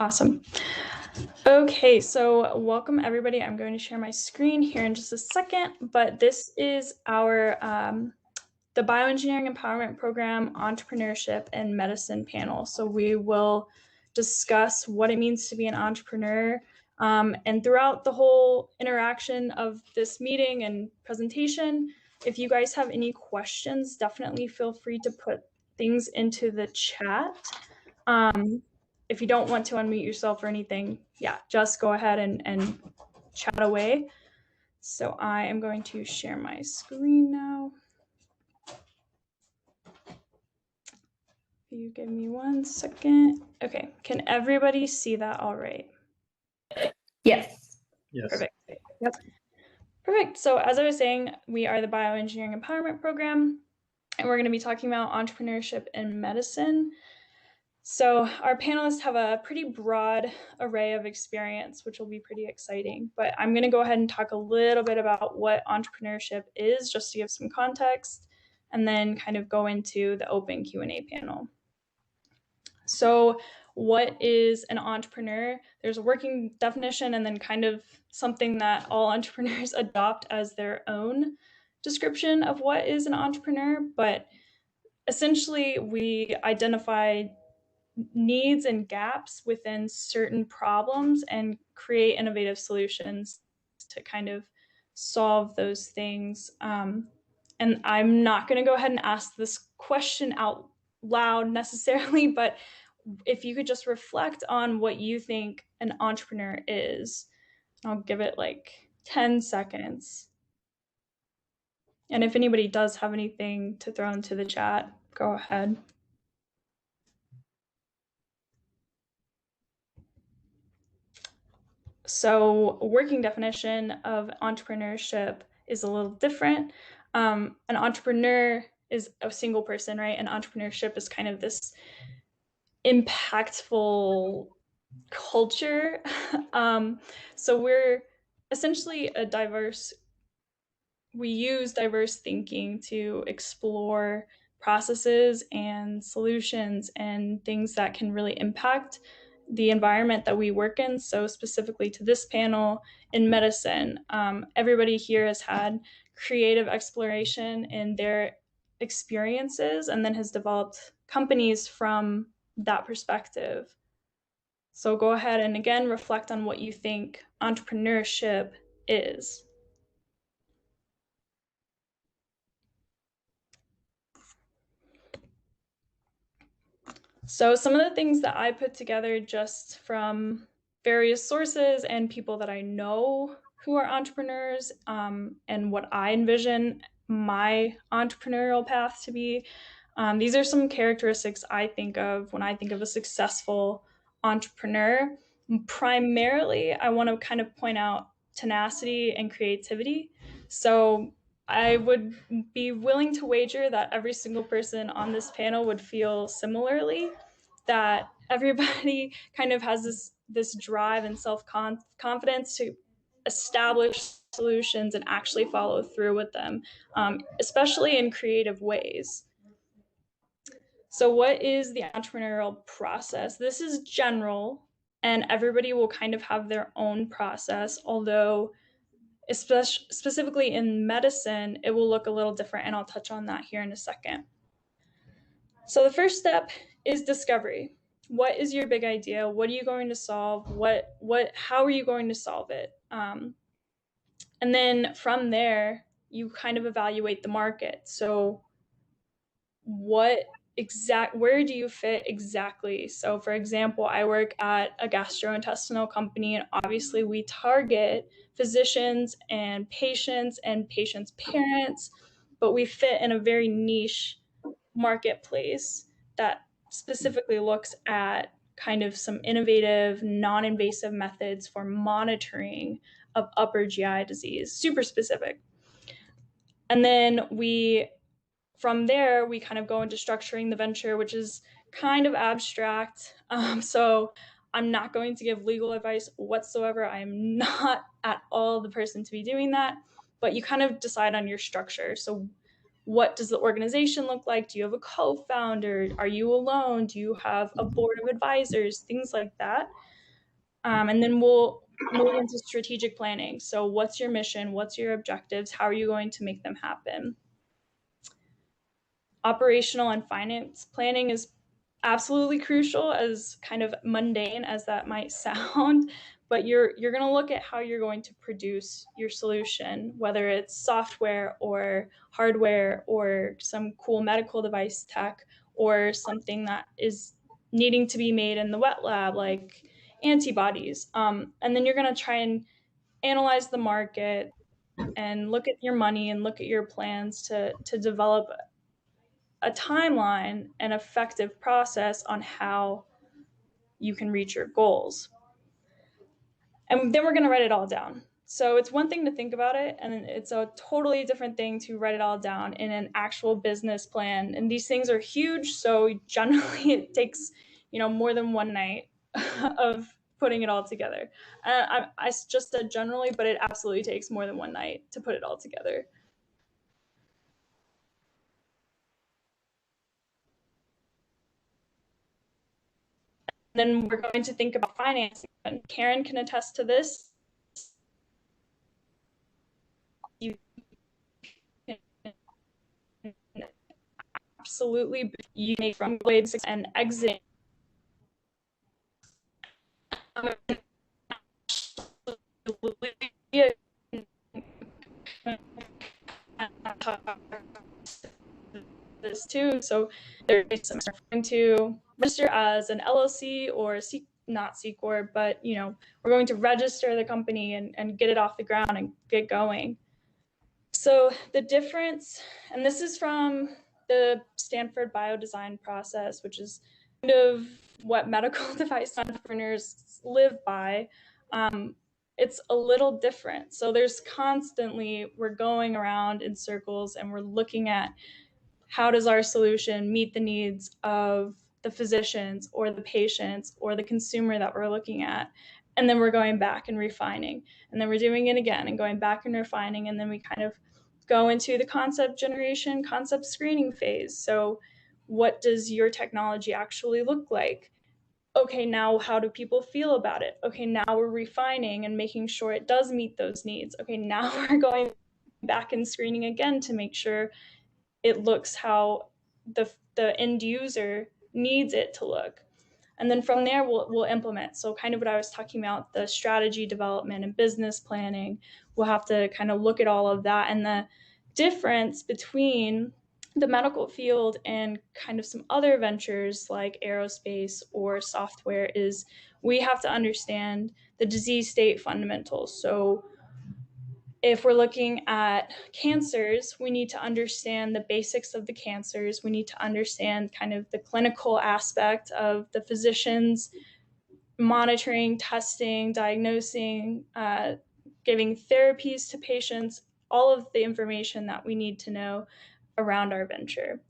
Awesome. Okay, so welcome everybody. I'm going to share my screen here in just a second, but this is our the Bioengineering Empowerment Program Entrepreneurship and Medicine panel. So we will discuss what it means to be an entrepreneur. And throughout the whole interaction of this meeting and presentation, if you guys have any questions, definitely feel free to put things into the chat. If you don't want to unmute yourself or anything, yeah, just go ahead and chat away. So I am going to share my screen now. If you give me 1 second. Okay, can everybody see that all right? Yes. Yes. Perfect. Yep. Perfect. So as I was saying, we are the Bioengineering Empowerment Program, and we're going to be talking about entrepreneurship in medicine. So our panelists have a pretty broad array of experience, which will be pretty exciting. But I'm going to go ahead and talk a little bit about what entrepreneurship is, just to give some context, and then kind of go into the open Q&A panel. So what is an entrepreneur? There's a working definition and then kind of something that all entrepreneurs adopt as their own description of what is an entrepreneur. But essentially, we identify needs and gaps within certain problems and create innovative solutions to kind of solve those things. And I'm not going to go ahead and ask this question out loud necessarily, but if you could just reflect on what you think an entrepreneur is, I'll give it like 10 seconds. And if anybody does have anything to throw into the chat, go ahead. So a working definition of entrepreneurship is a little different. An entrepreneur is a single person, right? And entrepreneurship is kind of this impactful culture. So we're essentially we use diverse thinking to explore processes and solutions and things that can really impact the environment that we work in. So specifically to this panel in medicine, everybody here has had creative exploration in their experiences and then has developed companies from that perspective. So go ahead and again reflect on what you think entrepreneurship is. So some of the things that I put together just from various sources and people that I know who are entrepreneurs, and what I envision my entrepreneurial path to be. These are some characteristics I think of when I think of a successful entrepreneur. Primarily, I want to kind of point out tenacity and creativity. So I would be willing to wager that every single person on this panel would feel similarly, that everybody kind of has this drive and self-confidence to establish solutions and actually follow through with them, especially in creative ways. So what is the entrepreneurial process? This is general, and everybody will kind of have their own process, although specifically in medicine, it will look a little different, and I'll touch on that here in a second. So the first step is discovery. What is your big idea? What are you going to solve? How are you going to solve it? And then from there, you kind of evaluate the market. So where do you fit exactly? So for example, I work at a gastrointestinal company, and obviously we target physicians and patients parents, but we fit in a very niche marketplace that specifically looks at kind of some innovative, non-invasive methods for monitoring of upper GI disease, super specific. And then from there, we kind of go into structuring the venture, which is kind of abstract. So I'm not going to give legal advice whatsoever. I am not at all the person to be doing that, but you kind of decide on your structure. So what does the organization look like? Do you have a co-founder? Are you alone? Do you have a board of advisors? Things like that. And then we'll move into strategic planning. So, what's your mission? What's your objectives? How are you going to make them happen? Operational and finance planning is absolutely crucial, as kind of mundane as that might sound, but you're going to look at how you're going to produce your solution, whether it's software or hardware or some cool medical device tech or something that is needing to be made in the wet lab, like antibodies. And then you're going to try and analyze the market and look at your money and look at your plans to develop a timeline and effective process on how you can reach your goals. And then we're going to write it all down. So it's one thing to think about it, and it's a totally different thing to write it all down in an actual business plan. And these things are huge, so generally it takes, more than one night of putting it all together. I just said generally, but it absolutely takes more than one night to put it all together. Then we're going to think about financing. And Karen can attest to this. You can absolutely you make from blades and exiting. This too. So there's some going to register as an LLC or not C Corp, but we're going to register the company and get it off the ground and get going. So the difference, and this is from the Stanford biodesign process, which is kind of what medical device entrepreneurs live by. It's a little different. So there's constantly, we're going around in circles and we're looking at how does our solution meet the needs of the physicians or the patients or the consumer that we're looking at. And then we're going back and refining. And then we're doing it again and going back and refining. And then we kind of go into the concept generation, concept screening phase. So, what does your technology actually look like? Okay, now how do people feel about it? Okay, now we're refining and making sure it does meet those needs. Okay, now we're going back and screening again to make sure it looks how the end user needs it to look. And then from there, we'll implement. So kind of what I was talking about, the strategy development and business planning, we'll have to kind of look at all of that. And the difference between the medical field and kind of some other ventures like aerospace or software is we have to understand the disease state fundamentals. So if we're looking at cancers, we need to understand the basics of the cancers. We need to understand kind of the clinical aspect of the physicians monitoring, testing, diagnosing, giving therapies to patients, all of the information that we need to know around our venture.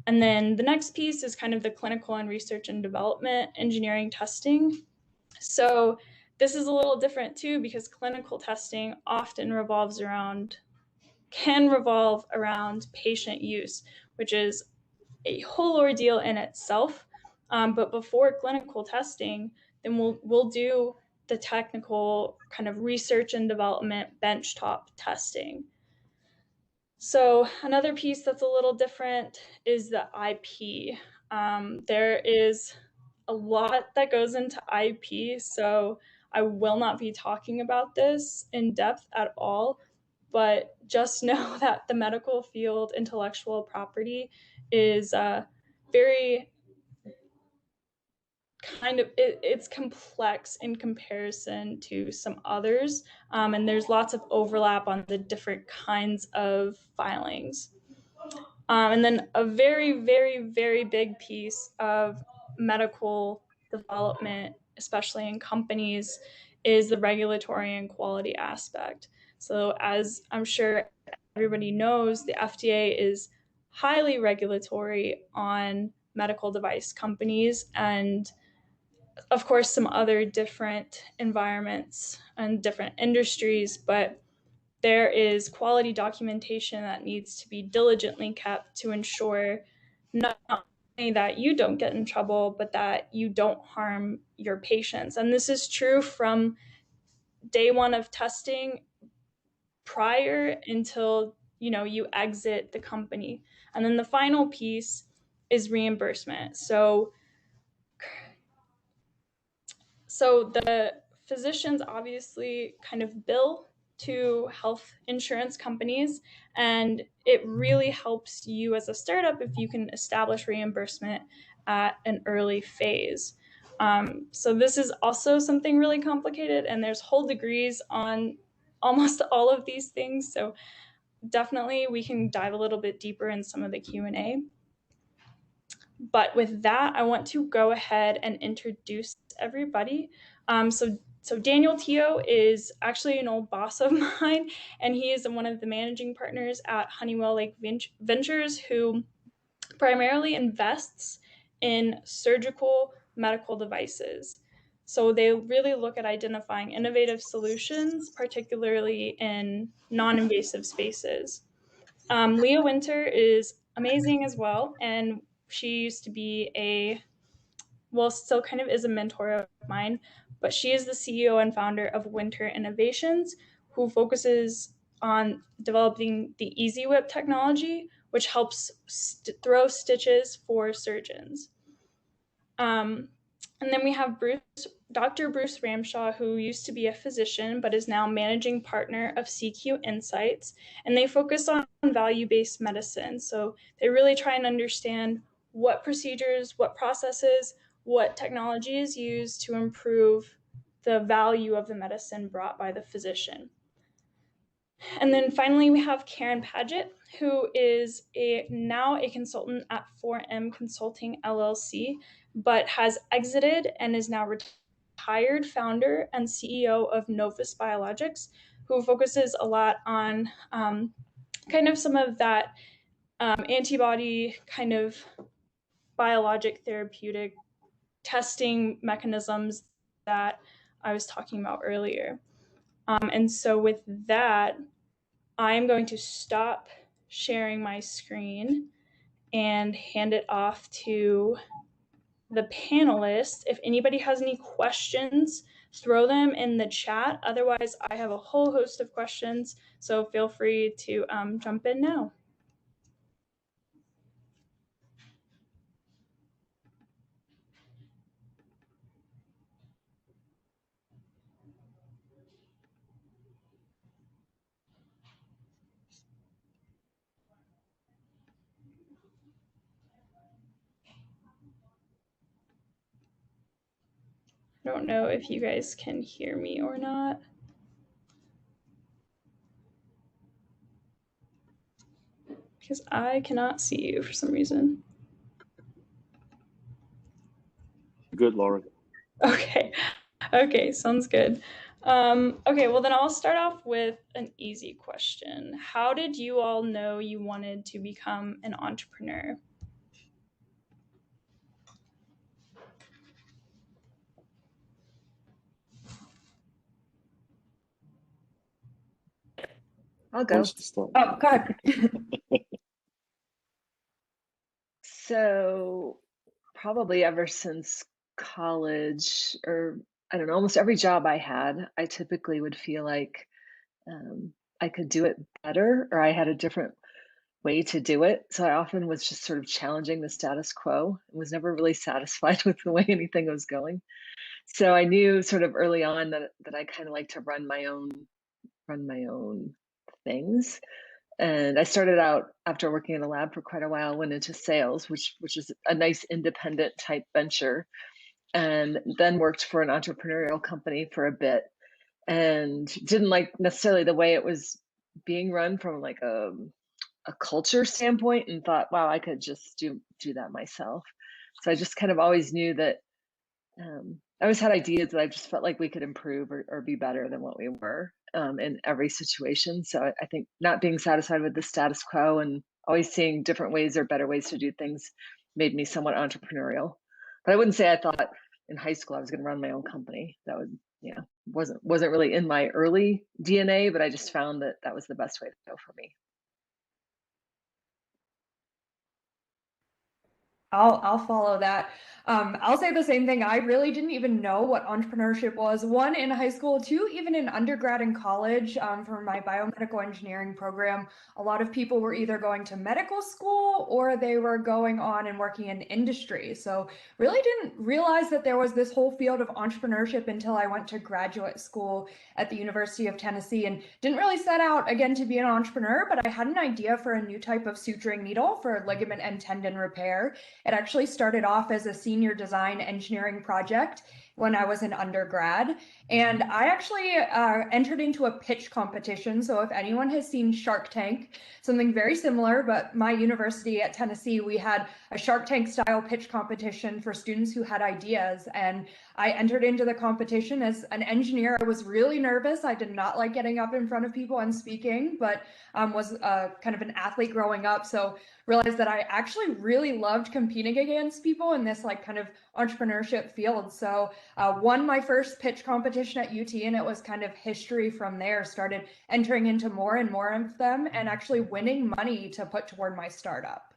And then the next piece is kind of the clinical and research and development, engineering testing. So this is a little different too, because clinical testing often can revolve around patient use, which is a whole ordeal in itself. But before clinical testing, then we'll do the technical kind of research and development benchtop testing. So another piece that's a little different is the IP. There is a lot that goes into IP, so I will not be talking about this in depth at all, but just know that the medical field intellectual property is very it's complex in comparison to some others, and there's lots of overlap on the different kinds of filings. And then a very, very, very big piece of medical development, especially in companies, is the regulatory and quality aspect. So, as I'm sure everybody knows, the FDA is highly regulatory on medical device companies, and of course, some other different environments and different industries, but there is quality documentation that needs to be diligently kept to ensure not that you don't get in trouble, but that you don't harm your patients. And this is true from day one of testing prior until you exit the company. And then the final piece is reimbursement. So the physicians obviously kind of bill to health insurance companies, and it really helps you as a startup if you can establish reimbursement at an early phase. So this is also something really complicated, and there's whole degrees on almost all of these things. So definitely we can dive a little bit deeper in some of the Q&A. But with that, I want to go ahead and introduce everybody. So Daniel Teo is actually an old boss of mine, and he is one of the managing partners at Honeywell Lake Ventures, who primarily invests in surgical medical devices. So they really look at identifying innovative solutions, particularly in non-invasive spaces. Leah Winter is amazing as well, and she used to be still kind of is a mentor of mine, but she is the CEO and founder of Winter Innovations, who focuses on developing the Easy Whip technology, which helps throw stitches for surgeons. And then we have Dr. Bruce Ramshaw, who used to be a physician but is now managing partner of CQ Insights, and they focus on value-based medicine. So they really try and understand what procedures, what processes, what technology is used to improve the value of the medicine brought by the physician. And then finally, we have Karen Padgett, who is now a consultant at 4M Consulting LLC, but has exited and is now retired founder and CEO of Novus Biologics, who focuses a lot on kind of some of that antibody kind of biologic therapeutic testing mechanisms that I was talking about earlier. And so with that, I'm going to stop sharing my screen and hand it off to the panelists. If anybody has any questions, throw them in the chat. Otherwise, I have a whole host of questions, so feel free to jump in now. I don't know if you guys can hear me or not, because I cannot see you for some reason. Good, Lauren. Okay, sounds good. Okay, well then I'll start off with an easy question. How did you all know you wanted to become an entrepreneur? I'll go. Start? Oh, go ahead. So probably ever since college, or I don't know, almost every job I had, I typically would feel like I could do it better, or I had a different way to do it. So I often was just sort of challenging the status quo and was never really satisfied with the way anything was going. So I knew sort of early on that I kind of like to run my own things. And I started out after working in a lab for quite a while, went into sales, which is a nice independent type venture, and then worked for an entrepreneurial company for a bit, and didn't like necessarily the way it was being run from like a culture standpoint, and thought, wow, I could just do that myself. So I just kind of always knew that I always had ideas that I just felt like we could improve or be better than what we were in every situation. So I think not being satisfied with the status quo and always seeing different ways or better ways to do things made me somewhat entrepreneurial. But I wouldn't say I thought in high school I was going to run my own company. That would, wasn't really in my early DNA, but I just found that was the best way to go for me. I'll follow that. I'll say the same thing. I really didn't even know what entrepreneurship was. One, in high school, two, even in undergrad and college, for my biomedical engineering program, a lot of people were either going to medical school or they were going on and working in industry. So really didn't realize that there was this whole field of entrepreneurship until I went to graduate school at the University of Tennessee, and didn't really set out again to be an entrepreneur, but I had an idea for a new type of suturing needle for ligament and tendon repair. It actually started off as a senior design engineering project when I was an undergrad. And I actually entered into a pitch competition. So if anyone has seen Shark Tank, something very similar, but my university at Tennessee, we had a Shark Tank style pitch competition for students who had ideas. And I entered into the competition as an engineer. I was really nervous. I did not like getting up in front of people and speaking, but was kind of an athlete growing up. So realized that I actually really loved competing against people in this like kind of entrepreneurship field. So won my first pitch competition at UT, and it was kind of history from there. Started entering into more and more of them and actually winning money to put toward my startup.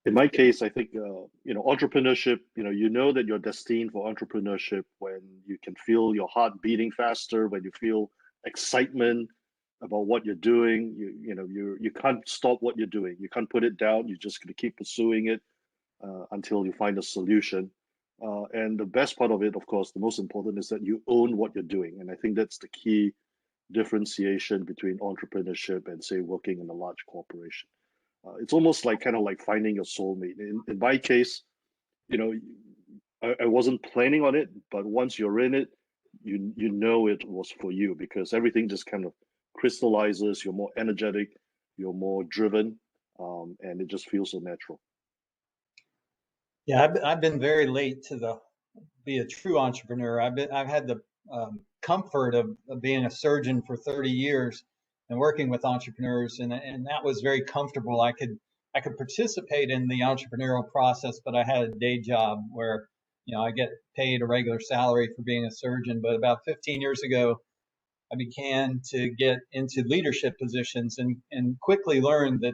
In my case, I think entrepreneurship. You know that you're destined for entrepreneurship when you can feel your heart beating faster, when you feel excitement about what you're doing. You can't stop what you're doing. You can't put it down. You're just going to keep pursuing it until you find a solution. And the best part of it, of course, the most important is that you own what you're doing. And I think that's the key differentiation between entrepreneurship and, say, working in a large corporation. It's almost like kind of like finding your soulmate. In my case, you know, I wasn't planning on it, but once you're in it, you know it was for you because everything just kind of crystallizes. You're more energetic, you're more driven, and it just feels so natural. Yeah, I've been very late to be a true entrepreneur. I've had the comfort of being a surgeon for 30 years and working with entrepreneurs, and that was very comfortable. I could participate in the entrepreneurial process, but I had a day job where I get paid a regular salary for being a surgeon. But about 15 years ago, I began to get into leadership positions and quickly learned that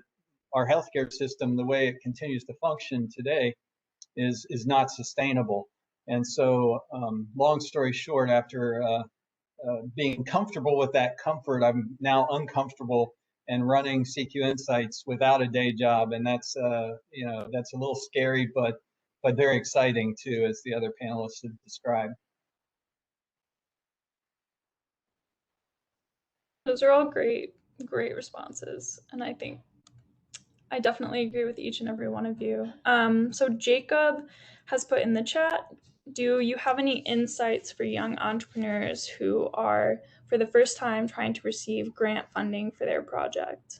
our healthcare system, the way it continues to function today, is not sustainable. And so, long story short, after being comfortable with that comfort, I'm now uncomfortable and running CQ Insights without a day job, and that's that's a little scary, but very exciting too, as the other panelists have described. Those are all great, great responses. And I think I definitely agree with each and every one of you. So Jacob has put in the chat, do you have any insights for young entrepreneurs who are, for the first time, trying to receive grant funding for their project?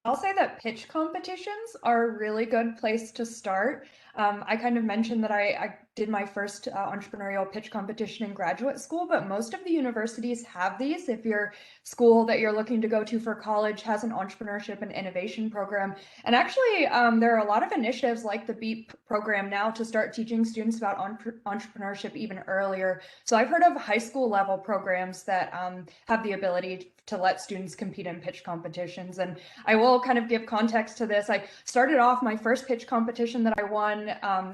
I'll say that pitch competitions are a really good place to start. I kind of mentioned that I did my first entrepreneurial pitch competition in graduate school, but most of the universities have these. If your school that you're looking to go to for college has an entrepreneurship and innovation program. And actually, there are a lot of initiatives like the BEEP program now to start teaching students about entrepreneurship even earlier. So I've heard of high school level programs that have the ability to let students compete in pitch competitions. And I will kind of give context to this. I started off, my first pitch competition that I won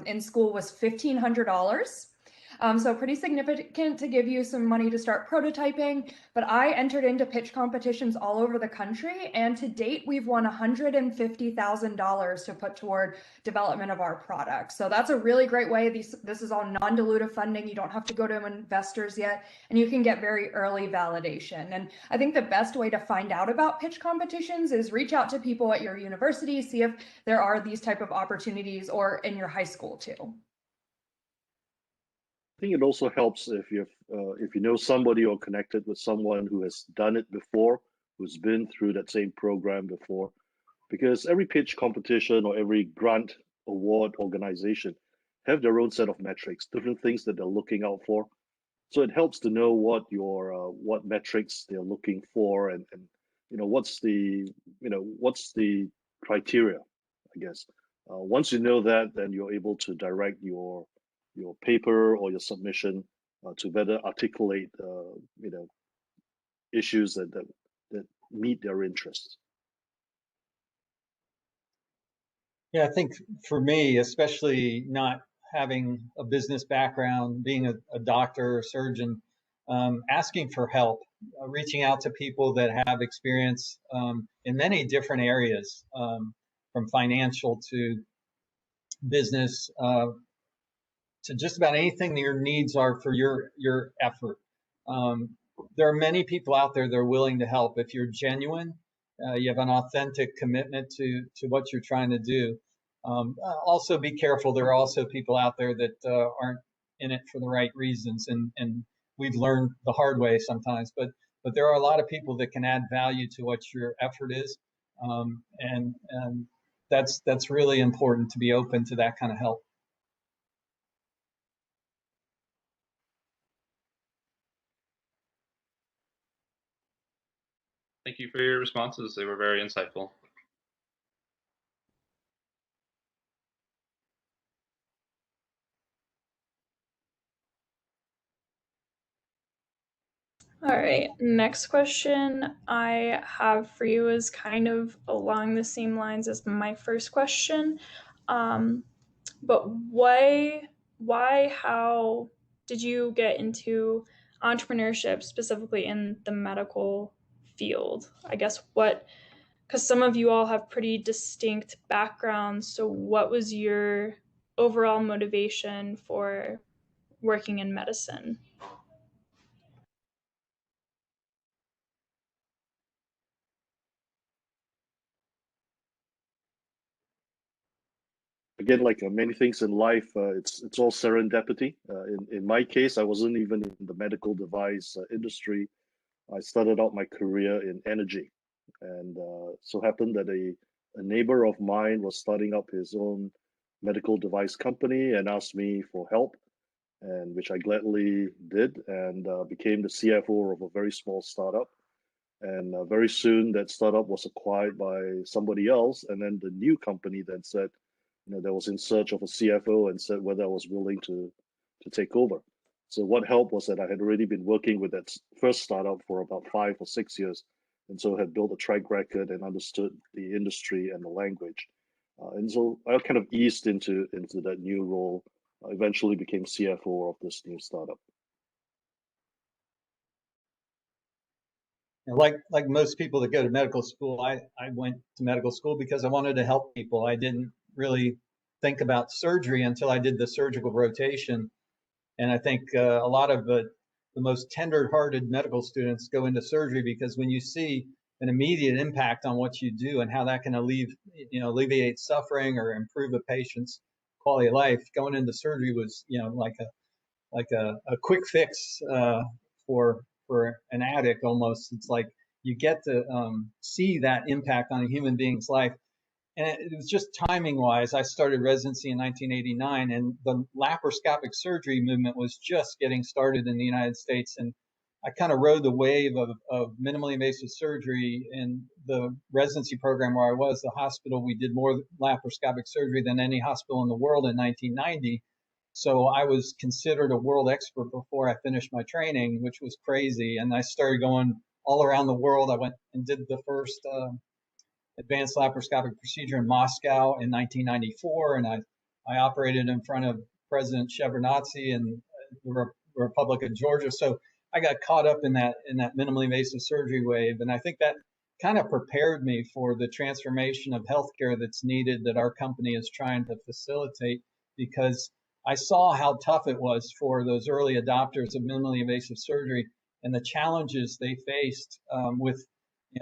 in school was $1,500. So pretty significant to give you some money to start prototyping. But I entered into pitch competitions all over the country, and to date, we've won $150,000 to put toward development of our product. So that's a really great way. This is all non-dilutive funding. You don't have to go to investors yet, and you can get very early validation. And I think the best way to find out about pitch competitions is reach out to people at your university, see if there are these type of opportunities, or in your high school too. I think it also helps if you know somebody or connected with someone who has done it before, who's been through that same program before, because every pitch competition or every grant award organization have their own set of metrics, different things that they're looking out for. So it helps to know what metrics they're looking for, and what's the criteria, I guess. Once you know that, then you're able to direct your your paper or your submission to better articulate issues that meet their interests. Yeah, I think for me, especially not having a business background, being a doctor or surgeon, asking for help, reaching out to people that have experience in many different areas, from financial to business, to just about anything that your needs are for your effort. There are many people out there that are willing to help if you're genuine. You have an authentic commitment to what you're trying to do. Also, be careful. There are also people out there that aren't in it for the right reasons, and we've learned the hard way sometimes. But there are a lot of people that can add value to what your effort is, and that's really important to be open to that kind of help. Thank you for your responses. They were very insightful. All right, next question I have for you is kind of along the same lines as my first question. But how did you get into entrepreneurship, specifically in the medical field? I guess because some of you all have pretty distinct backgrounds. So, what was your overall motivation for working in medicine? Again, like many things in life, it's all serendipity. In my case, I wasn't even in the medical device industry. I started out my career in energy, and so happened that a neighbor of mine was starting up his own medical device company and asked me for help, and which I gladly did, and became the CFO of a very small startup. And very soon, that startup was acquired by somebody else, and then the new company then said, that was in search of a CFO and said whether I was willing to take over. So what helped was that I had already been working with that first startup for about 5 or 6 years, and so had built a track record and understood the industry and the language. And so I kind of eased into that new role. Eventually became CFO of this new startup. Like most people that go to medical school, I went to medical school because I wanted to help people. I didn't really think about surgery until I did the surgical rotation. And I think a lot of the most tender-hearted medical students go into surgery because when you see an immediate impact on what you do and how that can alleviate suffering or improve a patient's quality of life, going into surgery was like a quick fix for an addict almost. It's like you get to see that impact on a human being's life. And it was just timing wise. I started residency in 1989, and the laparoscopic surgery movement was just getting started in the United States. And I kind of rode the wave of minimally invasive surgery in the residency program where I was. The hospital, we did more laparoscopic surgery than any hospital in the world in 1990. So I was considered a world expert before I finished my training, which was crazy. And I started going all around the world. I went and did the first advanced laparoscopic procedure in Moscow in 1994, and I operated in front of President Shevardnadze in the Republic of Georgia. So I got caught up in that minimally invasive surgery wave, and I think that kind of prepared me for the transformation of healthcare that's needed that our company is trying to facilitate, because I saw how tough it was for those early adopters of minimally invasive surgery and the challenges they faced with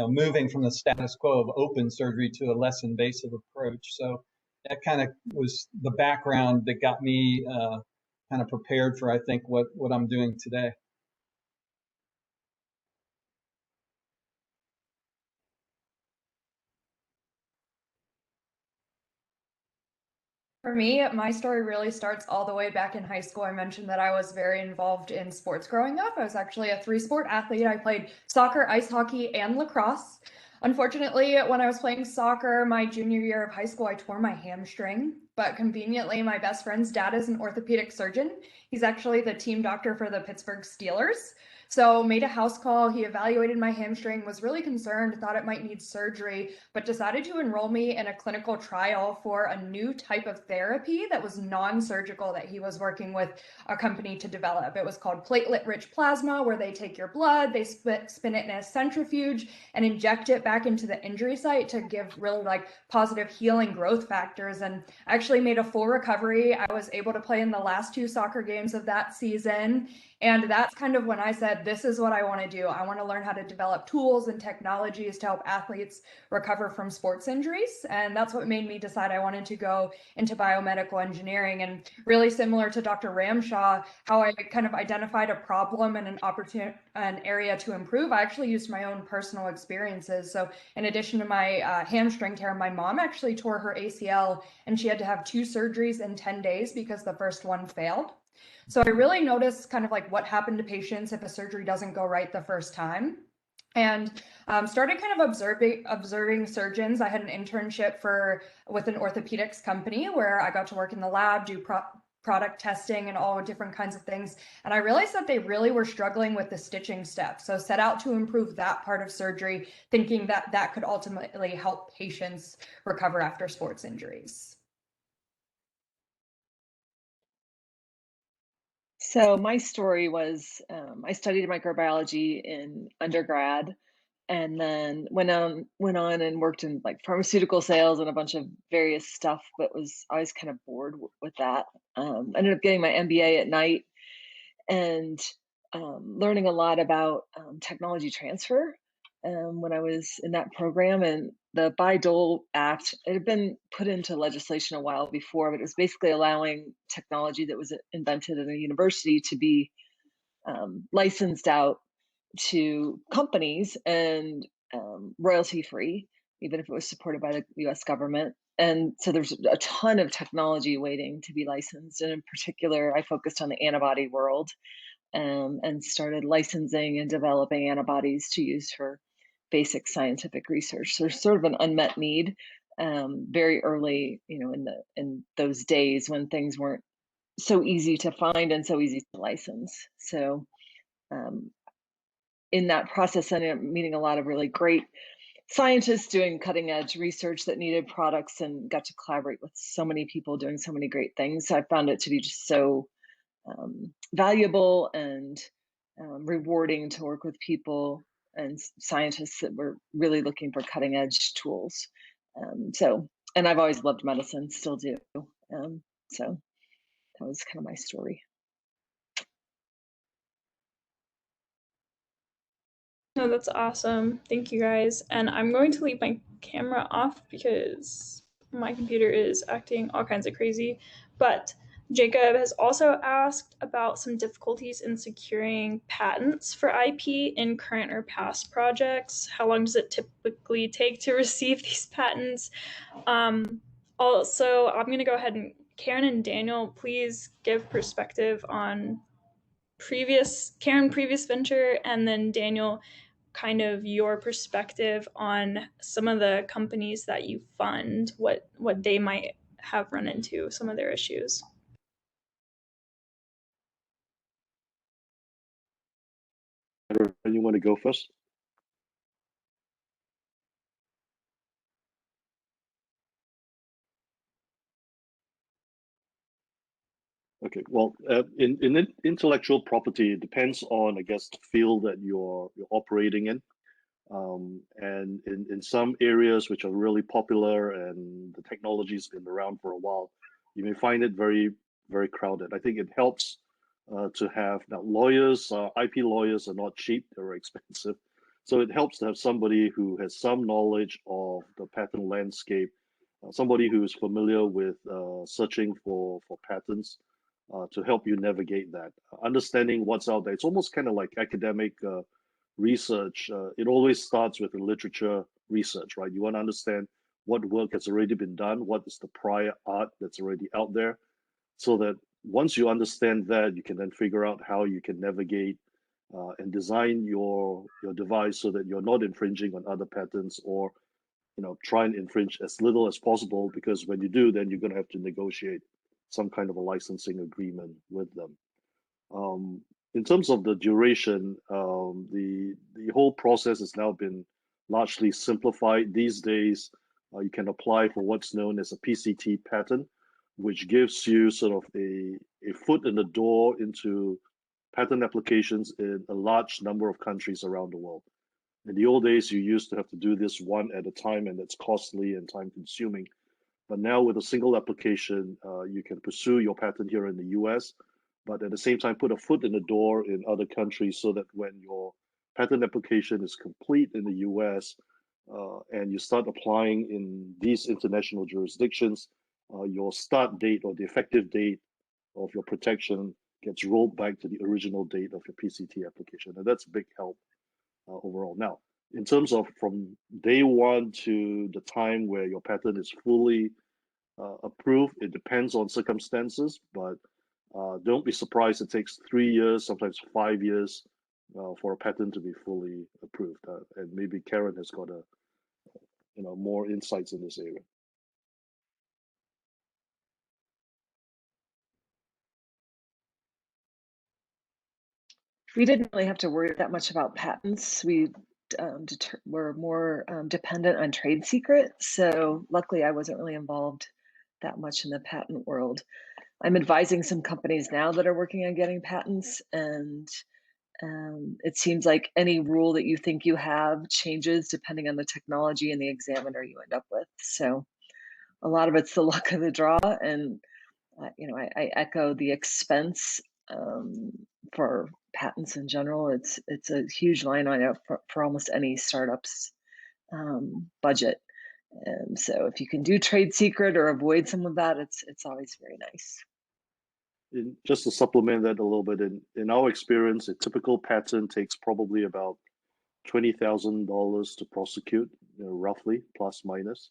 moving from the status quo of open surgery to a less invasive approach. So that kind of was the background that got me kind of prepared for, I think, what I'm doing today. For me, my story really starts all the way back in high school. I mentioned that I was very involved in sports growing up. I was actually a 3-sport athlete. I played soccer, ice hockey, and lacrosse. Unfortunately, when I was playing soccer my junior year of high school, I tore my hamstring. but conveniently, my best friend's dad is an orthopedic surgeon. He's actually the team doctor for the Pittsburgh Steelers. So made a house call. He evaluated my hamstring, was really concerned, thought it might need surgery, but decided to enroll me in a clinical trial for a new type of therapy that was non-surgical that he was working with a company to develop. It was called platelet-rich plasma, where they take your blood, they spin it in a centrifuge and inject it back into the injury site to give really like positive healing growth factors. And I actually made a full recovery. I was able to play in the last 2 soccer games of that season. And that's kind of when I said, this is what I want to do. I want to learn how to develop tools and technologies to help athletes recover from sports injuries. And that's what made me decide I wanted to go into biomedical engineering. And really similar to Dr. Ramshaw, how I kind of identified a problem and an area to improve, I actually used my own personal experiences. So in addition to my hamstring tear, my mom actually tore her ACL and she had to have 2 surgeries in 10 days because the first one failed. So I really noticed kind of like what happened to patients if a surgery doesn't go right the first time. And started kind of observing surgeons. I had an internship with an orthopedics company where I got to work in the lab, do product testing and all different kinds of things. And I realized that they really were struggling with the stitching step. So set out to improve that part of surgery, thinking that that could ultimately help patients recover after sports injuries. So my story was I studied microbiology in undergrad, and then went on and worked in like pharmaceutical sales and a bunch of various stuff, but was always kind of bored with that. Ended up getting my MBA at night and learning a lot about technology transfer when I was in that program. And the Bayh-Dole Act, it had been put into legislation a while before, but it was basically allowing technology that was invented at a university to be licensed out to companies and royalty free, even if it was supported by the US government. And so there's a ton of technology waiting to be licensed. And in particular, I focused on the antibody world and started licensing and developing antibodies to use for basic scientific research. So there's sort of an unmet need very early, in those days when things weren't so easy to find and so easy to license. So um, in that process, I ended up meeting a lot of really great scientists doing cutting edge research that needed products, and got to collaborate with so many people doing so many great things. So I found it to be just so valuable and rewarding to work with people and scientists that were really looking for cutting edge tools. And I've always loved medicine, still do. So that was kind of my story. No, that's awesome. Thank you guys. And I'm going to leave my camera off because my computer is acting all kinds of crazy. But Jacob has also asked about some difficulties in securing patents for IP in current or past projects. How long does it typically take to receive these patents? Also, I'm going to go ahead and Karen and Daniel, please give perspective on previous venture, and then Daniel, kind of your perspective on some of the companies that you fund, what they might have run into, some of their issues. You want to go first? Okay, well, in intellectual property, it depends on, I guess, the field that you're operating in. And in some areas which are really popular and the technology's been around for a while, you may find it very, very crowded. I think it helps to have now lawyers, IP lawyers are not cheap, they're expensive. So it helps to have somebody who has some knowledge of the patent landscape, somebody who's familiar with searching for patents to help you navigate that. Understanding what's out there. It's almost kind of like academic research. It always starts with the literature research, right? You want to understand what work has already been done, what is the prior art that's already out there, so that once you understand that, you can then figure out how you can navigate and design your device so that you're not infringing on other patents or try and infringe as little as possible, because when you do, then you're going to have to negotiate some kind of a licensing agreement with them. In terms of the duration, the whole process has now been largely simplified. These days, you can apply for what's known as a PCT patent, which gives you sort of a foot in the door into patent applications in a large number of countries around the world. In the old days, you used to have to do this one at a time, and it's costly and time consuming. But now with a single application, you can pursue your patent here in the US, but at the same time put a foot in the door in other countries, so that when your patent application is complete in the US and you start applying in these international jurisdictions, your start date or the effective date of your protection gets rolled back to the original date of your PCT application. And that's a big help overall. Now, in terms of from day one to the time where your patent is fully approved, it depends on circumstances, but don't be surprised it takes 3 years, sometimes 5 years for a patent to be fully approved. And maybe Karen has got more insights in this area. We didn't really have to worry that much about patents. We were more dependent on trade secrets. So luckily, I wasn't really involved that much in the patent world. I'm advising some companies now that are working on getting patents, and it seems like any rule that you think you have changes depending on the technology and the examiner you end up with. So a lot of it's the luck of the draw, and I echo the expense for patents in general. It's a huge line item for almost any startup's budget. And so if you can do trade secret or avoid some of that, it's always very nice. Just to supplement that a little bit, in our experience, a typical patent takes probably about $20,000 to prosecute, roughly, plus minus.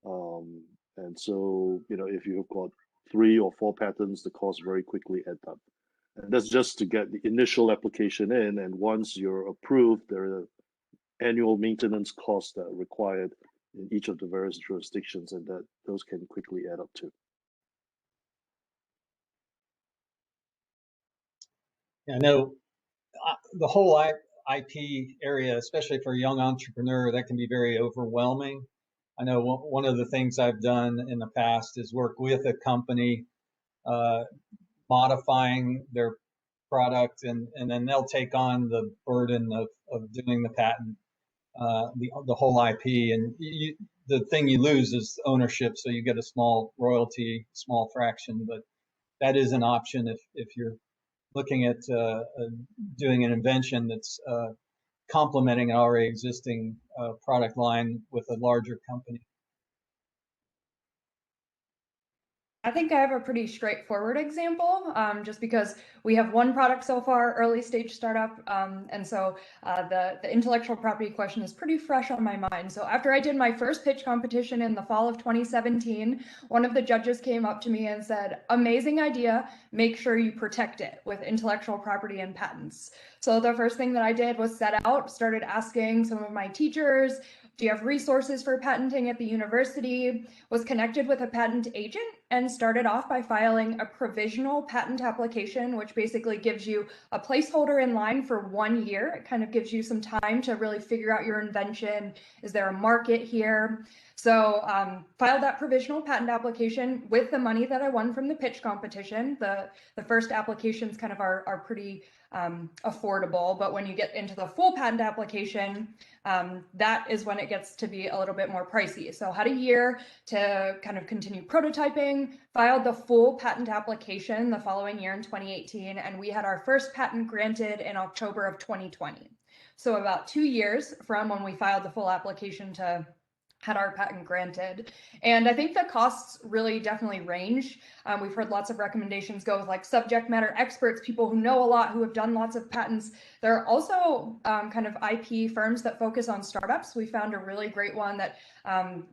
And so, if you've got 3 or 4 patents, the cost very quickly add up. And that's just to get the initial application in. And once you're approved, there are annual maintenance costs that are required in each of the various jurisdictions, and those can quickly add up too. I know the whole IP area, especially for a young entrepreneur, that can be very overwhelming. I know one of the things I've done in the past is work with a company, modifying their product, and then they'll take on the burden of doing the patent, the whole IP. And the thing you lose is ownership, so you get a small royalty, small fraction, but that is an option if you're looking at doing an invention that's complementing an already existing product line with a larger company. I think I have a pretty straightforward example, just because we have one product so far, early stage startup, and so the intellectual property question is pretty fresh on my mind. So after I did my first pitch competition in the fall of 2017, one of the judges came up to me and said, "Amazing idea, make sure you protect it with intellectual property and patents." So the first thing that I did was set out, started asking some of my teachers, do you have resources for patenting at the university? Was connected with a patent agent and started off by filing a provisional patent application, which basically gives you a placeholder in line for 1 year. It kind of gives you some time to really figure out your invention. Is there a market here? So filed that provisional patent application with the money that I won from the pitch competition. The first applications kind of are pretty affordable, but when you get into the full patent application, that is when it gets to be a little bit more pricey. So had a year to kind of continue prototyping, filed the full patent application the following year in 2018, and we had our first patent granted in October of 2020. So about 2 years from when we filed the full application to had our patent granted. And I think the costs really definitely range. We've heard lots of recommendations go with like subject matter experts, people who know a lot, who have done lots of patents. There are also kind of IP firms that focus on startups. We found a really great one that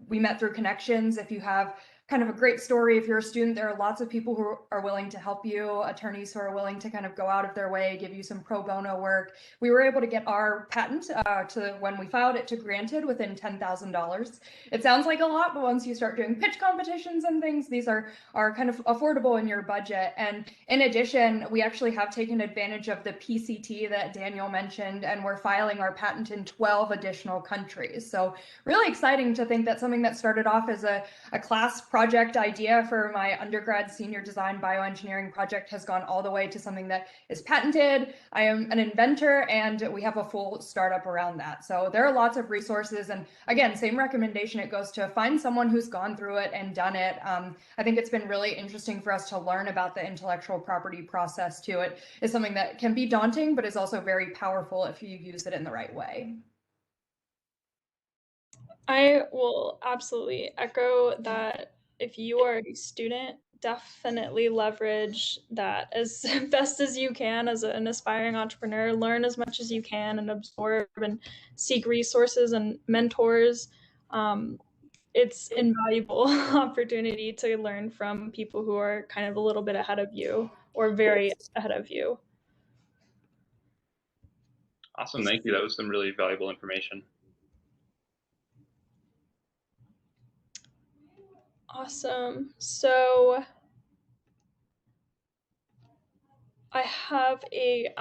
we met through connections. If you have kind of a great story. If you're a student, there are lots of people who are willing to help you, attorneys who are willing to kind of go out of their way, give you some pro bono work. We were able to get our patent to when we filed it to granted within $10,000. It sounds like a lot, but once you start doing pitch competitions and things, these are kind of affordable in your budget. And in addition, we actually have taken advantage of the PCT that Daniel mentioned, and we're filing our patent in 12 additional countries. So really exciting to think that something that started off as a class project idea for my undergrad senior design bioengineering project has gone all the way to something that is patented. I am an inventor, and we have a full startup around that. So there are lots of resources. And again, same recommendation, it goes to find someone who's gone through it and done it. I think it's been really interesting for us to learn about the intellectual property process too. It is something that can be daunting, but is also very powerful if you use it in the right way. I will absolutely echo that. If you are a student, definitely leverage that as best as you can as an aspiring entrepreneur. Learn as much as you can and absorb and seek resources and mentors. It's invaluable opportunity to learn from people who are kind of a little bit ahead of you or very ahead of you. Awesome. Thank you. That was some really valuable information. Awesome. So I have a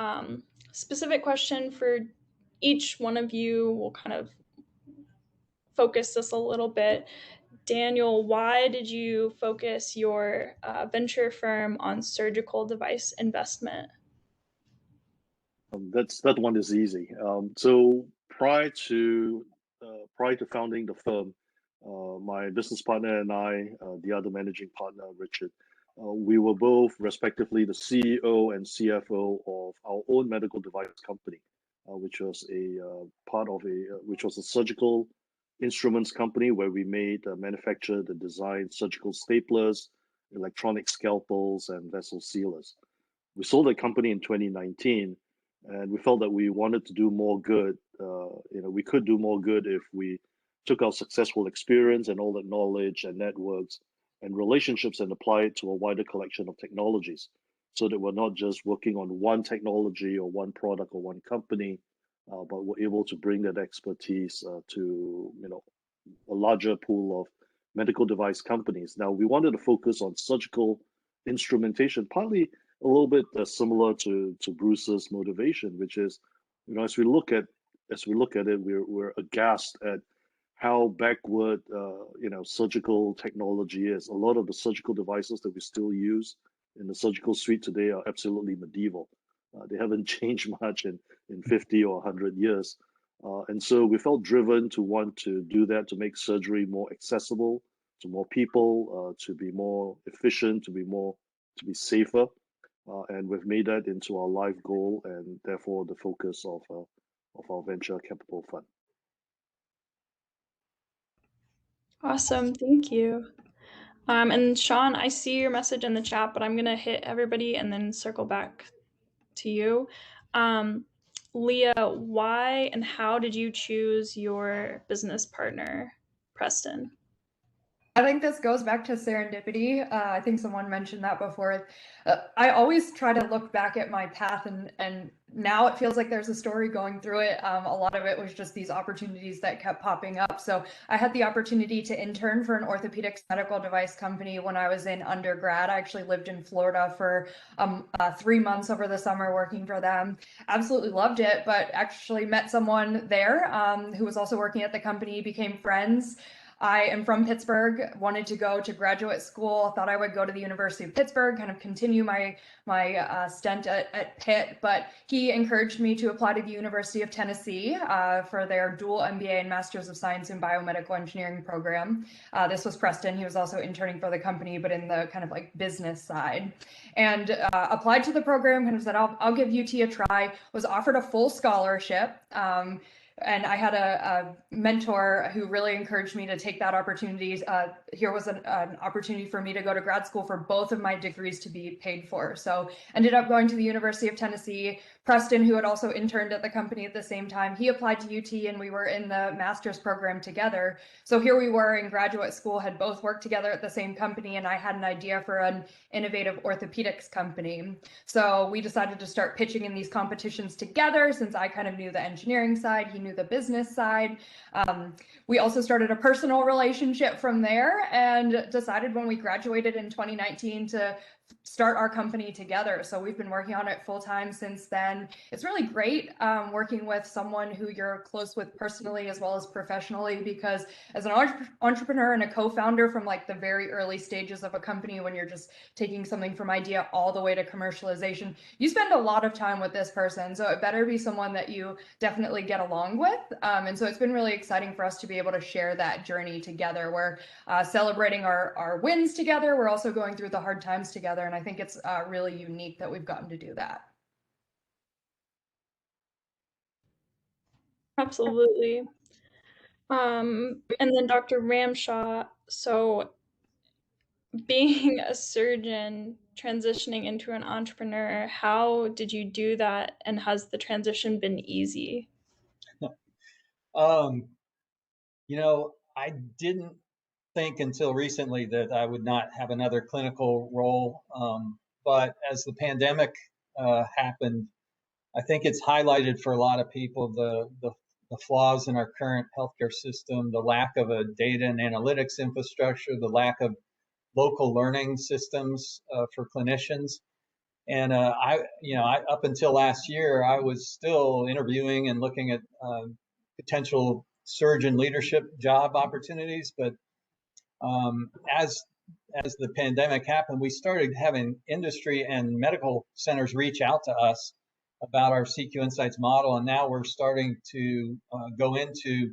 specific question for each one of you. We'll kind of focus this a little bit. Daniel, why did you focus your venture firm on surgical device investment? That one is easy. So prior to founding the firm, my business partner and I, the other managing partner, Richard, we were both respectively the CEO and CFO of our own medical device company, which was a surgical instruments company where we manufactured and designed surgical staplers, electronic scalpels, and vessel sealers. We sold the company in 2019, and we felt that we wanted to do more good. We could do more good if we took our successful experience and all that knowledge and networks and relationships and apply it to a wider collection of technologies, so that we're not just working on one technology or one product or one company, but we're able to bring that expertise to a larger pool of medical device companies. Now, we wanted to focus on surgical instrumentation, partly a little bit similar to Bruce's motivation, which is, as we look at it, we're aghast at how backward surgical technology is. A lot of the surgical devices that we still use in the surgical suite today are absolutely medieval. They haven't changed much in 50 or 100 years. And so we felt driven to want to do that, to make surgery more accessible to more people, to be more efficient, to be safer. And we've made that into our life goal and therefore the focus of our venture capital fund. Awesome, thank you. And Sean, I see your message in the chat, but I'm gonna hit everybody and then circle back to you. Leah, why and how did you choose your business partner, Preston? I think this goes back to serendipity. I think someone mentioned that before. I always try to look back at my path, and now it feels like there's a story going through it. A lot of it was just these opportunities that kept popping up. So I had the opportunity to intern for an orthopedics medical device company when I was in undergrad. I actually lived in Florida for 3 months over the summer working for them. Absolutely loved it, but actually met someone there who was also working at the company, became friends. I am from Pittsburgh, wanted to go to graduate school, thought I would go to the University of Pittsburgh, kind of continue my stint at Pitt, but he encouraged me to apply to the University of Tennessee for their dual MBA and Masters of Science in Biomedical Engineering program. This was Preston. He was also interning for the company, but in the kind of like business side. And applied to the program, kind of said, I'll give UT a try, was offered a full scholarship. and I had a mentor who really encouraged me to take that opportunity. Here was an opportunity for me to go to grad school for both of my degrees to be paid for. So ended up going to the University of Tennessee. Preston, who had also interned at the company at the same time, he applied to UT, and we were in the master's program together. So here we were in graduate school, had both worked together at the same company, and I had an idea for an innovative orthopedics company. So we decided to start pitching in these competitions together, since I kind of knew the engineering side, he knew the business side. We also started a personal relationship from there, and decided when we graduated in 2019 to start our company together. So we've been working on it full time since then. It's really great working with someone who you're close with personally as well as professionally, because as an entrepreneur and a co-founder from like the very early stages of a company, when you're just taking something from idea all the way to commercialization, you spend a lot of time with this person. So it better be someone that you definitely get along with. And so it's been really exciting for us to be able to share that journey together. We're celebrating our wins together. We're also going through the hard times together. And I think it's really unique that we've gotten to do that. Absolutely. And then Dr. Ramshaw, so being a surgeon, transitioning into an entrepreneur, how did you do that? And has the transition been easy? You know, I didn't think until recently that I would not have another clinical role. But as the pandemic happened, I think it's highlighted for a lot of people the flaws in our current healthcare system, the lack of a data and analytics infrastructure, the lack of local learning systems for clinicians. And up until last year, I was still interviewing and looking at potential surgeon leadership job opportunities. But as the pandemic happened, we started having industry and medical centers reach out to us about our CQ Insights model, and now we're starting to go into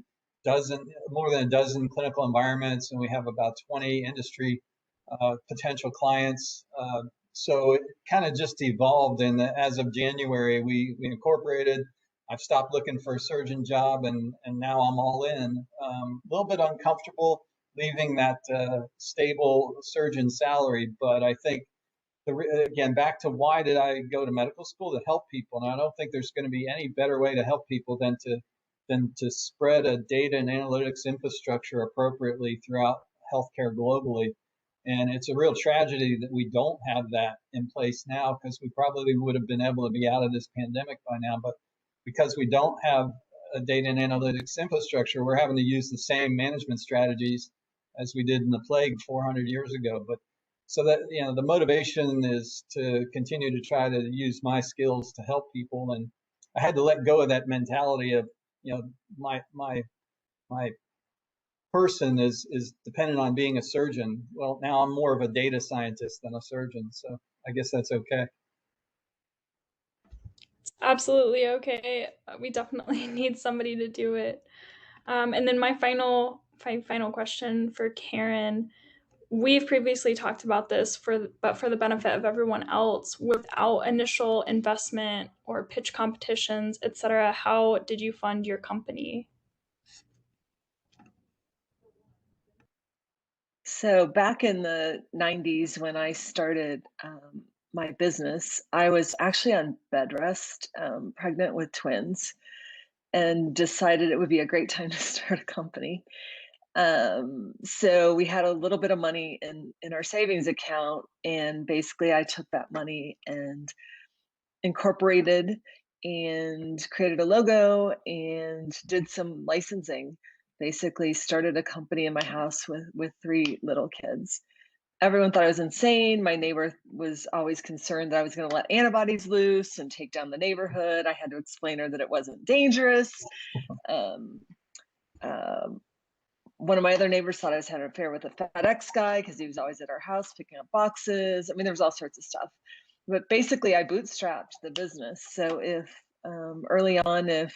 more than a dozen clinical environments, and we have about 20 industry potential clients. So it kind of just evolved, and as of January, we incorporated. I've stopped looking for a surgeon job, and now I'm all in. A little bit uncomfortable leaving that stable surgeon salary, but I think again, back to why did I go to medical school? To help people. And I don't think there's going to be any better way to help people than to spread a data and analytics infrastructure appropriately throughout healthcare globally. And it's a real tragedy that we don't have that in place now, because we probably would have been able to be out of this pandemic by now. But because we don't have a data and analytics infrastructure, we're having to use the same management strategies as we did in the plague 400 years ago. But so that, the motivation is to continue to try to use my skills to help people. And I had to let go of that mentality of, my person is dependent on being a surgeon. Well, now I'm more of a data scientist than a surgeon. So I guess that's okay. It's absolutely okay. We definitely need somebody to do it. And then my final question for Karen. We've previously talked about this, but for the benefit of everyone else, without initial investment or pitch competitions, etc., how did you fund your company? So back in the 90s, when I started my business, I was actually on bed rest, pregnant with twins, and decided it would be a great time to start a company. So we had a little bit of money in our savings account, and basically I took that money and incorporated and created a logo and did some licensing. Basically started a company in my house with 3 little kids. Everyone thought I was insane. My neighbor was always concerned that I was going to let antibodies loose and take down the neighborhood. I had to explain her that it wasn't dangerous. Um, one of my other neighbors thought I was having an affair with a FedEx guy because he was always at our house picking up boxes. I mean, there was all sorts of stuff. But basically, I bootstrapped the business. So if early on, if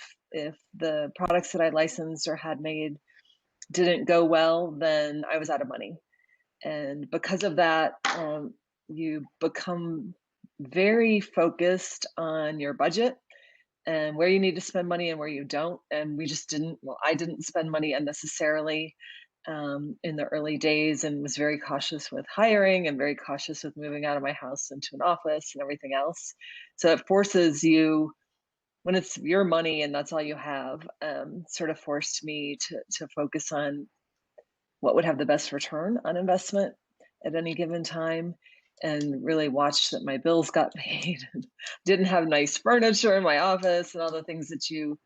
the products that I licensed or had made didn't go well, then I was out of money. And because of that, you become very focused on your budget and where you need to spend money and where you don't. And we just didn't, well, I didn't spend money unnecessarily in the early days, and was very cautious with hiring and very cautious with moving out of my house into an office and everything else. So it forces you, when it's your money and that's all you have, sort of forced me to focus on what would have the best return on investment at any given time, and really watch that my bills got paid, and didn't have nice furniture in my office and all the things that you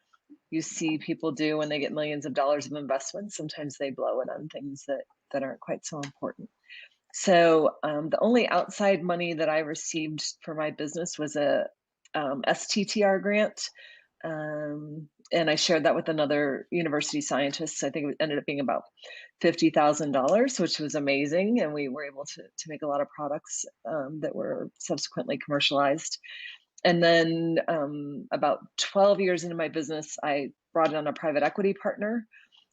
see people do when they get millions of dollars of investment. Sometimes they blow it on things that aren't quite so important. So the only outside money that I received for my business was a STTR grant. And I shared that with another university scientist. I think it ended up being about $50,000, which was amazing. And we were able to make a lot of products that were subsequently commercialized. And then about 12 years into my business, I brought on a private equity partner,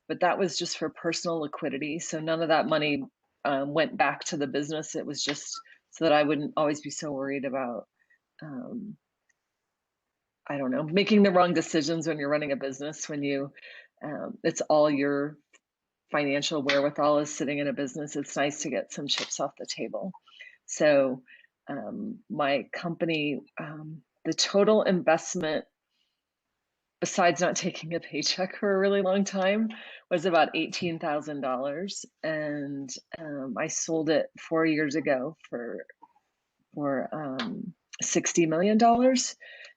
but that was just for personal liquidity. So none of that money went back to the business. It was just so that I wouldn't always be so worried about, I don't know, making the wrong decisions when you're running a business, when you, it's all your financial wherewithal is sitting in a business. It's nice to get some chips off the table. So my company, the total investment, besides not taking a paycheck for a really long time, was about $18,000. And I sold it 4 years ago for $60 million.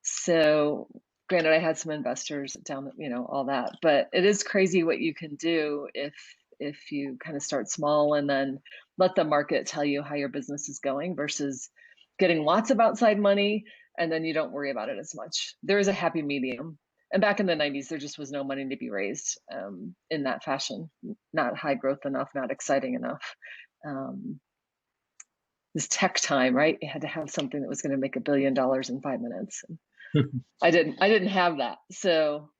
So granted, I had some investors down, all that, but it is crazy what you can do if you kind of start small and then let the market tell you how your business is going, versus getting lots of outside money and then you don't worry about it as much. There is a happy medium. And back in the 90s, there just was no money to be raised in that fashion. Not high growth enough, not exciting enough. This tech time, right? You had to have something that was going to make $1 billion in 5 minutes. I didn't have that. So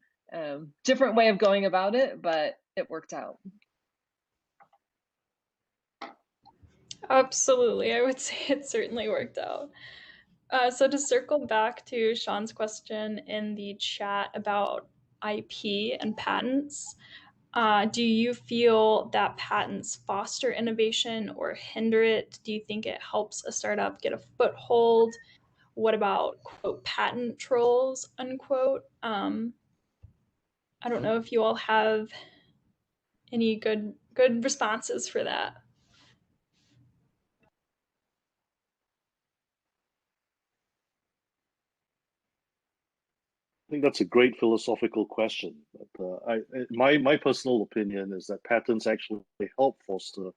different way of going about it, but it worked out. Absolutely. I would say it certainly worked out. So to circle back to Sean's question in the chat about IP and patents, do you feel that patents foster innovation or hinder it? Do you think it helps a startup get a foothold? What about, quote, patent trolls, unquote? I don't know if you all have any good responses for that. I think that's a great philosophical question. But my personal opinion is that patents actually help foster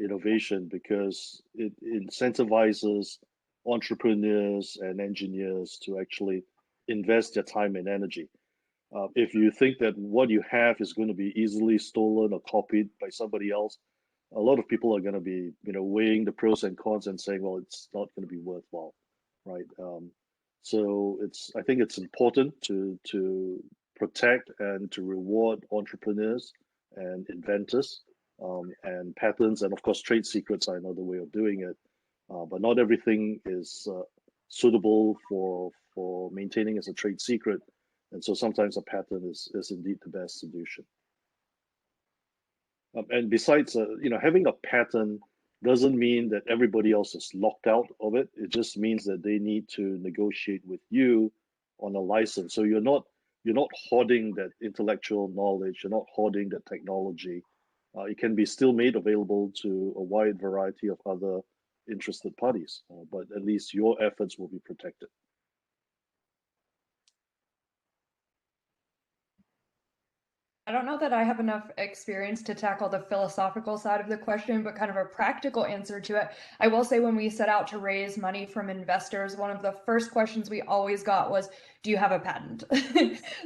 innovation, because it incentivizes entrepreneurs and engineers to actually invest their time and energy. If you think that what you have is going to be easily stolen or copied by somebody else, a lot of people are going to be, weighing the pros and cons and saying, well, it's not going to be worthwhile, right? So I think it's important to protect and to reward entrepreneurs and inventors, and patents, and of course trade secrets are another way of doing it. But not everything is suitable for maintaining as a trade secret, and so sometimes a patent is indeed the best solution. And besides, having a patent doesn't mean that everybody else is locked out of it. It just means that they need to negotiate with you on a license. So you're not hoarding that intellectual knowledge. You're not hoarding that technology. It can be still made available to a wide variety of other interested parties, but at least your efforts will be protected. I don't know that I have enough experience to tackle the philosophical side of the question, but kind of a practical answer to it. I will say, when we set out to raise money from investors, one of the first questions we always got was, do you have a patent?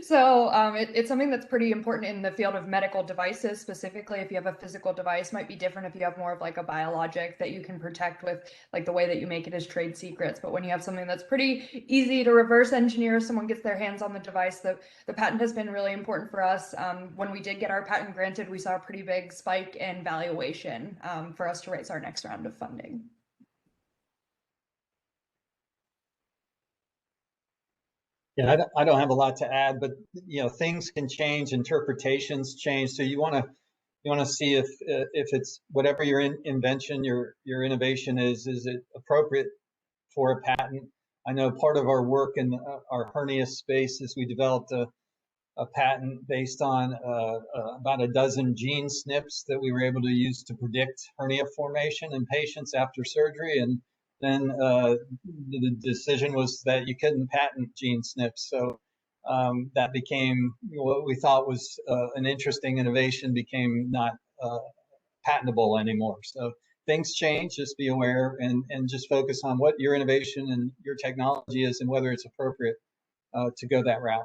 So it's something that's pretty important in the field of medical devices. Specifically, if you have a physical device, might be different if you have more of like a biologic that you can protect with, like the way that you make it is trade secrets. But when you have something that's pretty easy to reverse engineer, if someone gets their hands on the device, the patent has been really important for us. When we did get our patent granted, we saw a pretty big spike in valuation for us to raise our next round of funding. Yeah, I don't have a lot to add, but things can change, interpretations change. So you want to see if it's whatever your invention, your innovation is it appropriate for a patent. I know part of our work in our hernia space is we developed a patent based on about a dozen gene SNPs that we were able to use to predict hernia formation in patients after surgery. And then the decision was that you couldn't patent gene SNPs. So that became what we thought was an interesting innovation became not patentable anymore. So things change, just be aware and just focus on what your innovation and your technology is and whether it's appropriate to go that route.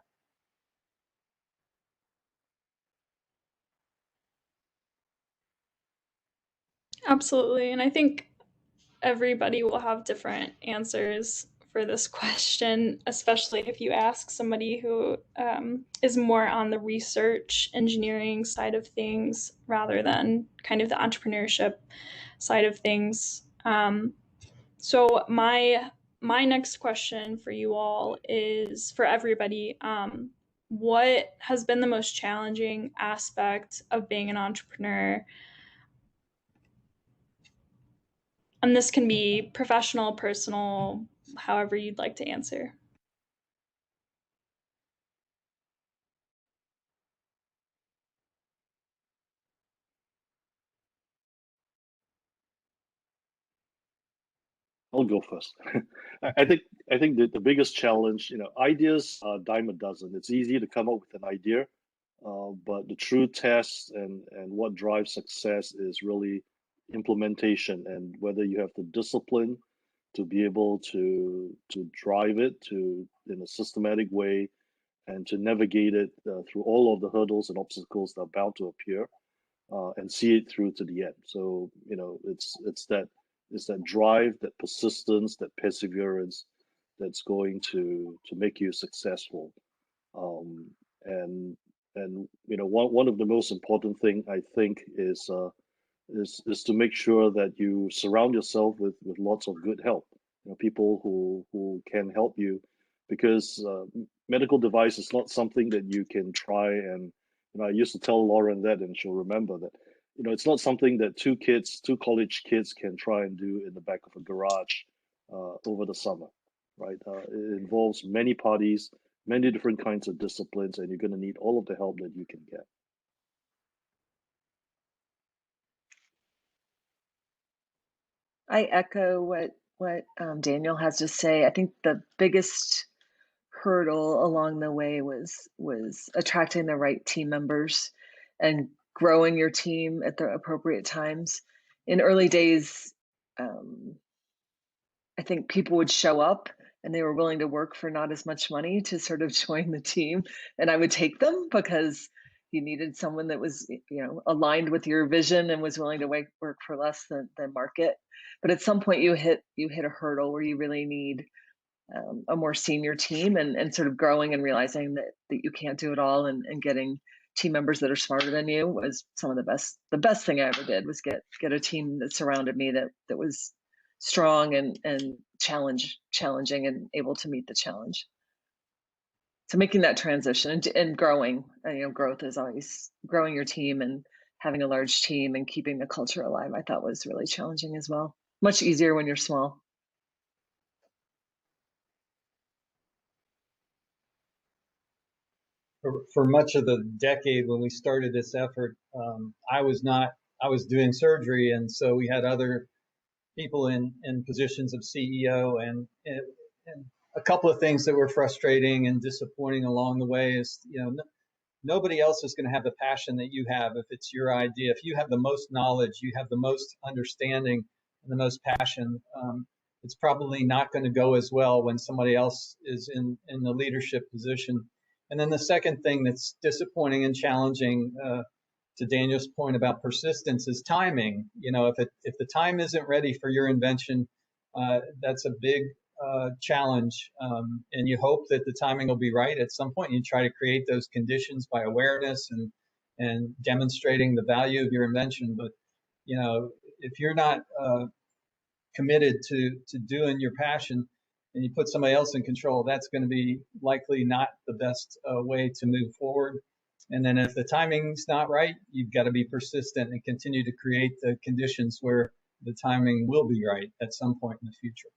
Absolutely. And I think everybody will have different answers for this question, especially if you ask somebody who is more on the research engineering side of things rather than kind of the entrepreneurship side of things. So my next question for you all is for everybody. What has been the most challenging aspect of being an entrepreneur? And this can be professional, personal, however you'd like to answer. I'll go first. I think that the biggest challenge, ideas are a dime a dozen. It's easy to come up with an idea, but the true test and what drives success is really implementation and whether you have the discipline to be able to drive it to in a systematic way and to navigate it through all of the hurdles and obstacles that are bound to appear and see it through to the end. So it's that drive, that persistence, that perseverance that's going to make you successful. Um, and one of the most important thing I think is to make sure that you surround yourself with lots of good help. People who can help you, because medical device is not something that you can try and. I used to tell Lauren that, and she'll remember that. It's not something that two college kids can try and do in the back of a garage over the summer, right? It involves many parties, many different kinds of disciplines, and you're going to need all of the help that you can get. I echo what Daniel has to say. I think the biggest hurdle along the way was attracting the right team members and growing your team at the appropriate times. In early days, I think people would show up and they were willing to work for not as much money to sort of join the team, and I would take them because you needed someone that was aligned with your vision and was willing to work for less than market. But at some point you hit a hurdle where you really need a more senior team and sort of growing and realizing that you can't do it all, and getting team members that are smarter than you was some of the best thing I ever did was get a team that surrounded me that was strong and challenging and able to meet the challenge. So making that transition and growing, growth is always growing your team and having a large team and keeping the culture alive. I thought was really challenging as well. Much easier when you're small. For much of the decade when we started this effort, I was doing surgery, and so we had other people in positions of CEO, and a couple of things that were frustrating and disappointing along the way is, nobody else is going to have the passion that you have. If it's your idea, if you have the most knowledge, you have the most understanding and the most passion, it's probably not going to go as well when somebody else is in the leadership position. And then the second thing that's disappointing and challenging, to Daniel's point about persistence, is timing. If the time isn't ready for your invention, that's a big challenge, and you hope that the timing will be right at some point. You try to create those conditions by awareness and demonstrating the value of your invention. But if you're not committed to doing your passion, and you put somebody else in control, that's going to be likely not the best way to move forward. And then if the timing's not right, you've got to be persistent and continue to create the conditions where the timing will be right at some point in the future.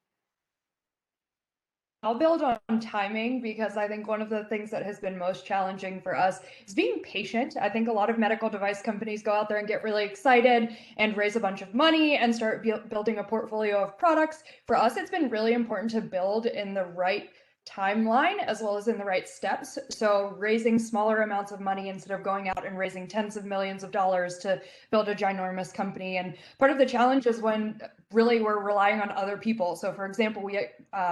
I'll build on timing because I think one of the things that has been most challenging for us is being patient. I think a lot of medical device companies go out there and get really excited and raise a bunch of money and start building a portfolio of products. For us, it's been really important to build in the right timeline as well as in the right steps. So raising smaller amounts of money instead of going out and raising tens of millions of dollars to build a ginormous company. And part of the challenge is when really we're relying on other people. So for example, we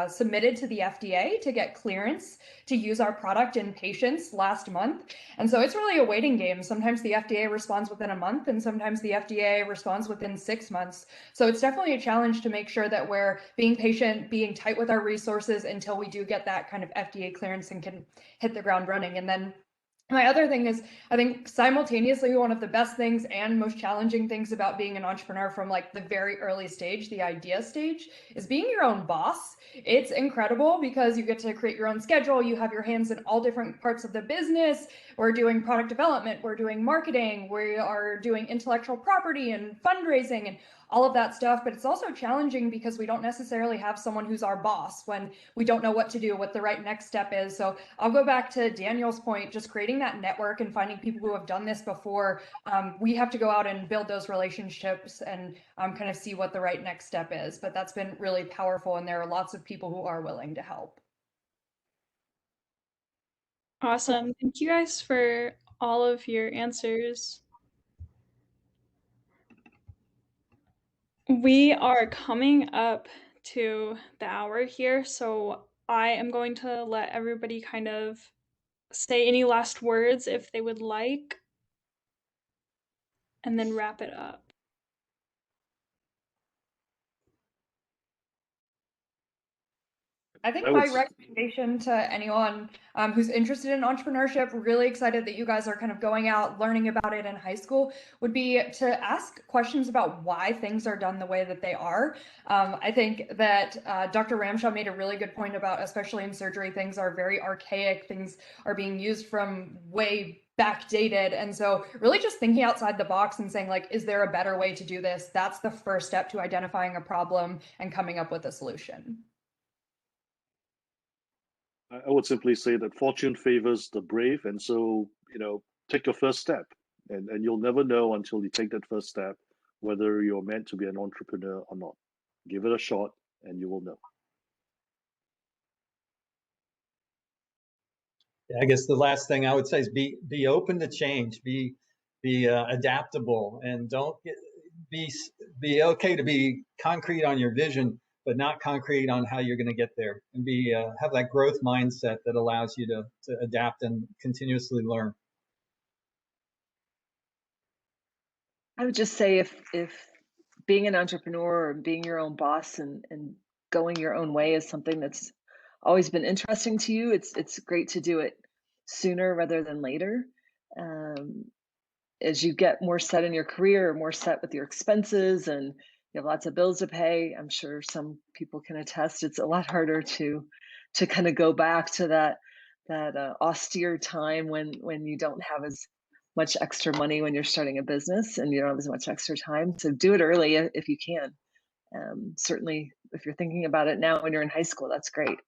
submitted to the FDA to get clearance to use our product in patients last month. And so it's really a waiting game. Sometimes the FDA responds within a month and sometimes the FDA responds within 6 months. So it's definitely a challenge to make sure that we're being patient, being tight with our resources until we do get that kind of FDA clearance and can hit the ground running. And then my other thing is, I think simultaneously one of the best things and most challenging things about being an entrepreneur from like the very early stage, the idea stage, is being your own boss. It's incredible because you get to create your own schedule. You have your hands in all different parts of the business. We're doing product development, we're doing marketing, we are doing intellectual property and fundraising and all of that stuff. But it's also challenging because we don't necessarily have someone who's our boss when we don't know what to do, what the right next step is. So I'll go back to Daniel's point, just creating that network and finding people who have done this before. We have to go out and build those relationships and kind of see what the right next step is. But that's been really powerful, and there are lots of people who are willing to help. Awesome. Thank you guys for all of your answers. We are coming up to the hour here, so I am going to let everybody kind of say any last words if they would like, and then wrap it up. I think my recommendation to anyone who's interested in entrepreneurship, really excited that you guys are kind of going out, learning about it in high school, would be to ask questions about why things are done the way that they are. I think that Dr. Ramshaw made a really good point about, especially in surgery, things are very archaic, things are being used from way backdated. And so really just thinking outside the box and saying, like, is there a better way to do this? That's the first step to identifying a problem and coming up with a solution. I would simply say that fortune favors the brave, and so take your first step, and you'll never know until you take that first step whether you're meant to be an entrepreneur or not. Give it a shot, and you will know. Yeah, I guess the last thing I would say is be open to change, be adaptable, and don't be okay to be concrete on your vision, but not concrete on how you're going to get there, and have that growth mindset that allows you to adapt and continuously learn. I would just say if being an entrepreneur or being your own boss and going your own way is something that's always been interesting to you, it's great to do it sooner rather than later. As you get more set in your career, more set with your expenses, and you have lots of bills to pay, I'm sure some people can attest it's a lot harder to kind of go back to that austere time when you don't have as much extra money when you're starting a business and you don't have as much extra time. So do it early if you can. Certainly, if you're thinking about it now when you're in high school, that's great.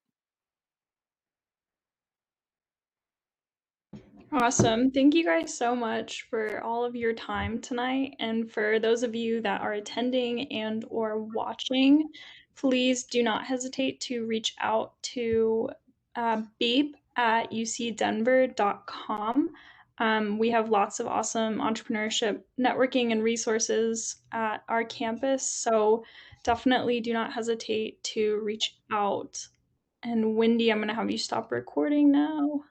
Awesome. Thank you guys so much for all of your time tonight. And for those of you that are attending and or watching, please do not hesitate to reach out to beep@ucdenver.com. We have lots of awesome entrepreneurship networking and resources at our campus. So definitely do not hesitate to reach out. And Wendy, I'm going to have you stop recording now.